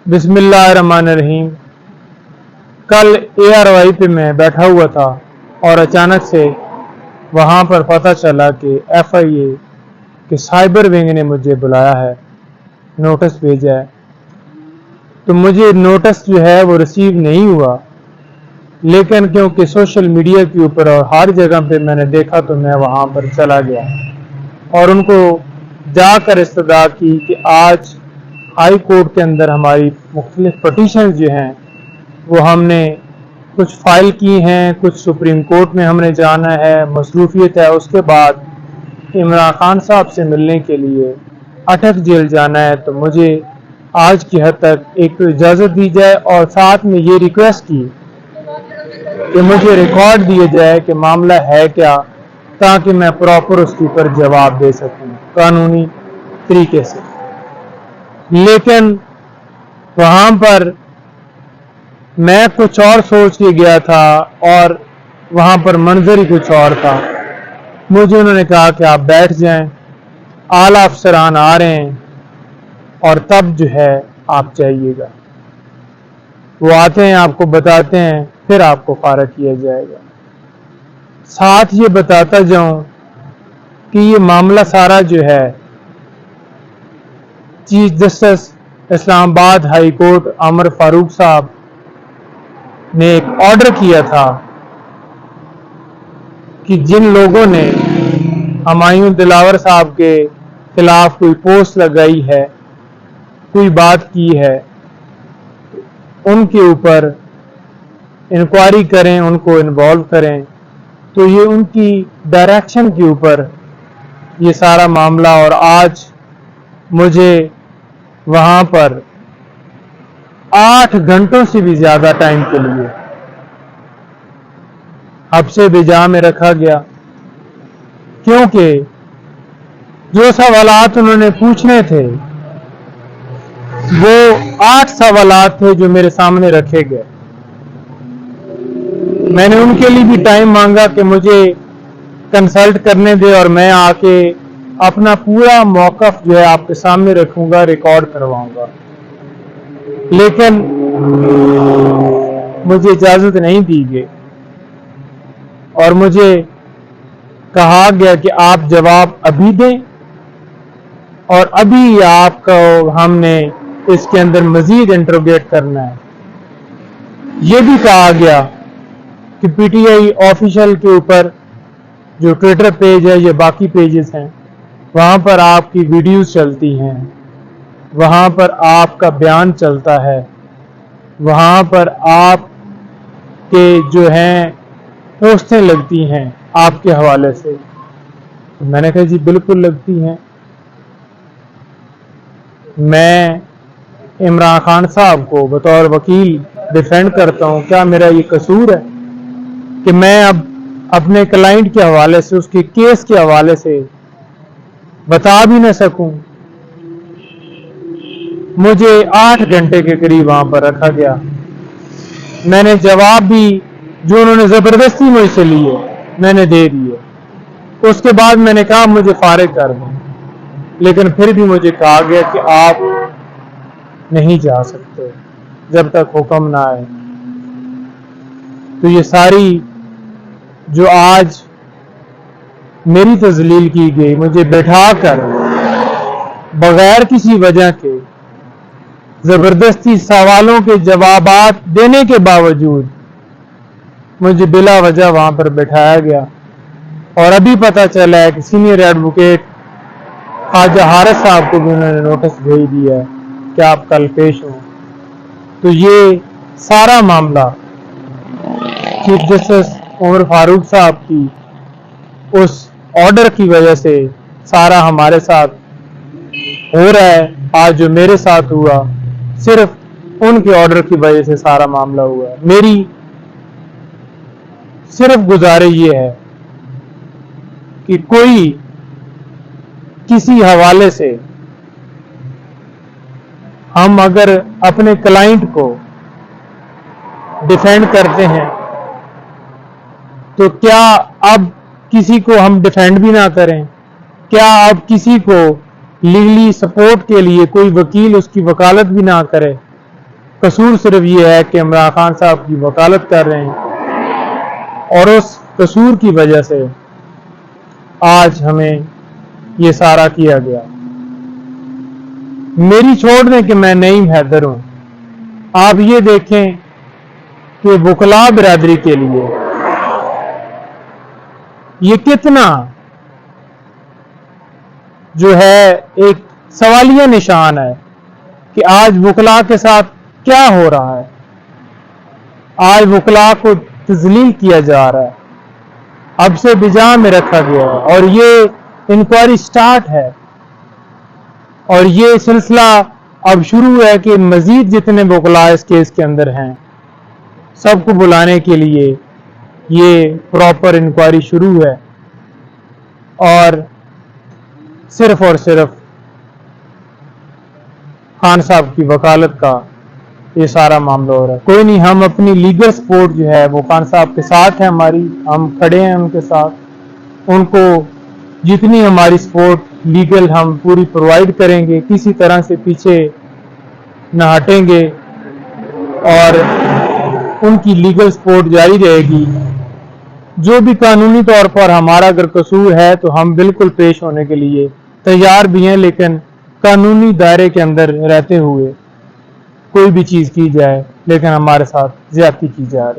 बिस्मिल्लाहिर्रहमानिर्रहीम। कल ARY पे मैं बैठा हुआ था और अचानक से वहाँ पर पता चला कि FIA के साइबर विंग ने मुझे बुलाया है, नोटिस भेजा है। तो मुझे नोटिस जो है वो रिसीव नहीं हुआ, लेकिन क्योंकि सोशल मीडिया के ऊपर और हर जगह पे मैंने देखा तो मैं वहाँ पर चला गया और उनको जाकर इस्तदा की कि आज हाई कोर्ट के अंदर हमारी मुख्तलिफ पटिशन जो हैं वो हमने कुछ फाइल की हैं, कुछ सुप्रीम कोर्ट में हमने जाना है, मसरूफियत है। उसके बाद इमरान खान साहब से मिलने के लिए अटक जेल जाना है। तो मुझे आज की हद तक एक तो इजाज़त दी जाए और साथ में ये रिक्वेस्ट की कि मुझे रिकॉर्ड दिया जाए कि मामला है क्या, ताकि मैं प्रॉपर उसके ऊपर जवाब दे सकूं कानूनी तरीके से। लेकिन वहाँ पर मैं कुछ और सोच के गया था और वहाँ पर मंजर ही कुछ और था। मुझे उन्होंने कहा कि आप बैठ जाएं, आला अफसरान आ रहे हैं और तब जो है आप जाइएगा। वो आते हैं, आपको बताते हैं, फिर आपको फारग किया जाएगा। साथ ये बताता जाऊं कि ये मामला सारा जो है chief justice Islamabad high court Umar Farooq साहब ने एक ऑर्डर किया था कि जिन लोगों ने हुमायूं दिलावर साहब के खिलाफ कोई पोस्ट लगाई है, कोई बात की है, उनके ऊपर इंक्वायरी करें, उनको इन्वॉल्व करें। तो ये उनकी डायरेक्शन के ऊपर ये सारा मामला, और आज मुझे वहां पर 8 घंटों से भी ज्यादा टाइम के लिए हब्से बिजा में रखा गया, क्योंकि जो सवालात उन्होंने पूछने थे वो 8 सवालात थे जो मेरे सामने रखे गए। मैंने उनके लिए भी टाइम मांगा कि मुझे कंसल्ट करने दे और मैं आके अपना पूरा मौक़िफ़ जो है आपके सामने रखूंगा, रिकॉर्ड करवाऊंगा। लेकिन मुझे इजाज़त नहीं दी गई और मुझे कहा गया कि आप जवाब अभी दें और अभी आपको हमने इसके अंदर मजीद इंट्रोगेट करना है। ये भी कहा गया कि PTI ऑफिशियल के ऊपर जो ट्विटर पेज है या बाकी पेजेस हैं, वहाँ पर आपकी वीडियोस चलती हैं, वहाँ पर आपका बयान चलता है, वहाँ पर आप के जो हैं पोस्टें लगती हैं आपके हवाले से। तो मैंने कहा जी बिल्कुल लगती हैं। मैं इमरान खान साहब को बतौर वकील डिफेंड करता हूँ। क्या मेरा ये कसूर है कि मैं अब अपने क्लाइंट के हवाले से, उसके केस के हवाले से बता भी न सकूं? मुझे 8 घंटे के करीब वहां पर रखा गया। मैंने जवाब भी जो उन्होंने जबरदस्ती मुझसे लिए मैंने दे दिए। उसके बाद मैंने कहा मुझे फारिग कर दें, लेकिन फिर भी मुझे कहा गया कि आप नहीं जा सकते जब तक हुक्म ना आए। तो ये सारी जो आज मेरी तजलील की गई, मुझे बैठाकर बगैर किसी वजह के जबरदस्ती सवालों के जवाबात देने के बावजूद मुझे बिला वजह वहां पर बैठाया गया। और अभी पता चला है कि सीनियर एडवोकेट ख्वाजा हारिस साहब को भी उन्होंने नोटिस भेज दिया है कि आप कल पेश हो। तो ये सारा मामला चीफ जस्टिस उमर फारूक साहब की उस ऑर्डर की वजह से सारा हमारे साथ हो रहा है। आज जो मेरे साथ हुआ सिर्फ उनके ऑर्डर की वजह से सारा मामला हुआ है। मेरी सिर्फ गुजारिश ये है कि कोई किसी हवाले से हम अगर अपने क्लाइंट को डिफेंड करते हैं तो क्या अब किसी को हम डिफेंड भी ना करें? क्या अब किसी को लीगली सपोर्ट के लिए कोई वकील उसकी वकालत भी ना करे? कसूर सिर्फ ये है कि इमरान खान साहब की वकालत कर रहे हैं और उस कसूर की वजह से आज हमें ये सारा किया गया। मेरी छोड़ दें कि मैं नईम हैदर हूं, आप ये देखें कि वकला बिरादरी के लिए ये कितना जो है एक सवालिया निशान है कि आज वकला के साथ क्या हो रहा है। आज वकला को तजलील किया जा रहा है, अब से बिजा में रखा गया है और ये इंक्वायरी स्टार्ट है और ये सिलसिला अब शुरू है कि मजीद जितने वकला इस केस के अंदर हैं सबको बुलाने के लिए ये प्रॉपर इंक्वायरी शुरू है और सिर्फ खान साहब की वकालत का ये सारा मामला हो रहा है। कोई नहीं, हम अपनी लीगल सपोर्ट जो है वो खान साहब के साथ है, हमारी, हम खड़े हैं उनके साथ। उनको जितनी हमारी सपोर्ट लीगल हम पूरी प्रोवाइड करेंगे, किसी तरह से पीछे न हटेंगे और उनकी लीगल सपोर्ट जारी रहेगी। जो भी कानूनी तौर पर हमारा अगर कसूर है तो हम बिल्कुल पेश होने के लिए तैयार भी हैं, लेकिन कानूनी दायरे के अंदर रहते हुए कोई भी चीज़ की जाए, लेकिन हमारे साथ ज्यादती की जा रही है।